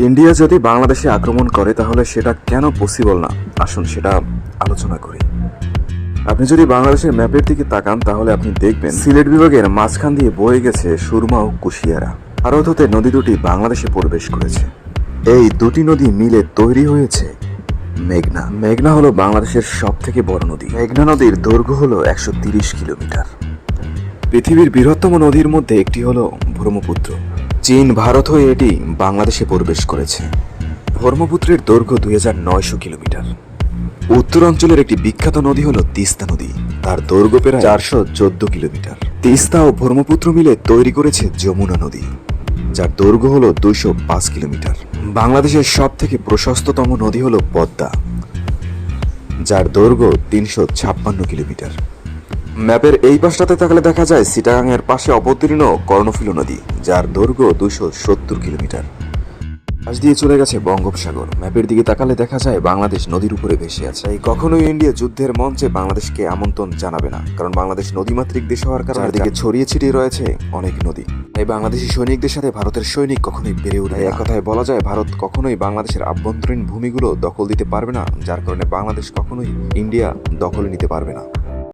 India যদি বাংলাদেশে আক্রমণ করে তাহলে সেটা কেন পসিবল না, আসুন সেটা আলোচনা করি। আপনি যদি বাংলাদেশের ম্যাপের দিকে তাকান তাহলে আপনি দেখবেন সিলেট বিভাগের মাঝখান দিয়ে বয়ে গেছে সুরমা ও কুশিয়ারা। ভারত হতে নদী দুটি বাংলাদেশে প্রবেশ করেছে। এই দুটি নদী মিলে তৈরি হয়েছে মেঘনা। মেঘনা হলো বাংলাদেশের সব থেকে বড় নদী। মেঘনা নদীর দৈর্ঘ্য হলো 130 কিলোমিটার। পৃথিবীর বৃহত্তম নদীর মধ্যে একটি হলো ব্রহ্মপুত্র। চীন ভারত হয়ে এটি বাংলাদেশে প্রবেশ করেছে। ব্রহ্মপুত্রের দৈর্ঘ্য 2900 কিলোমিটার। উত্তরাঞ্চলের একটি বিখ্যাত নদী হলো তিস্তা নদী। তার দৈর্ঘ্য প্রায় 414 কিলোমিটার। তিস্তা ও ব্রহ্মপুত্র মিলে তৈরি করেছে যমুনা নদী, যার দৈর্ঘ্য হলো 205 কিলোমিটার। বাংলাদেশের সব থেকে প্রশস্ততম নদী হলো পদ্মা, যার দৈর্ঘ্য 356 কিলোমিটার। ম্যাপের এই পাশটাতে তাকালে দেখা যায় চিটাগাং এর পাশে অবতীর্ণ কর্ণফুলী নদী, যার দৈর্ঘ্য 270 কিলোমিটার। পাশ দিয়ে চলে গেছে বঙ্গোপসাগর। ম্যাপের দিকে তাকালে দেখা যায় বাংলাদেশ নদীর উপরে ভেসে আছে। এই কখনোই ইন্ডিয়া যুদ্ধের মঞ্চে বাংলাদেশকে আমন্ত্রণ জানাবে না, কারণ বাংলাদেশ নদীমাতৃক দেশ হওয়ার কারণে চারদিকে ছড়িয়ে ছিটিয়ে রয়েছে অনেক নদী। তাই বাংলাদেশি সৈনিকদের সাথে ভারতের সৈনিক কখনোই বেড়ে উঠে। এক কথায় বলা যায় ভারত কখনোই বাংলাদেশের আভ্যন্তরীণ ভূমিগুলো দখল দিতে পারবে না, যার কারণে বাংলাদেশ কখনোই ইন্ডিয়া দখলে নিতে পারবে না।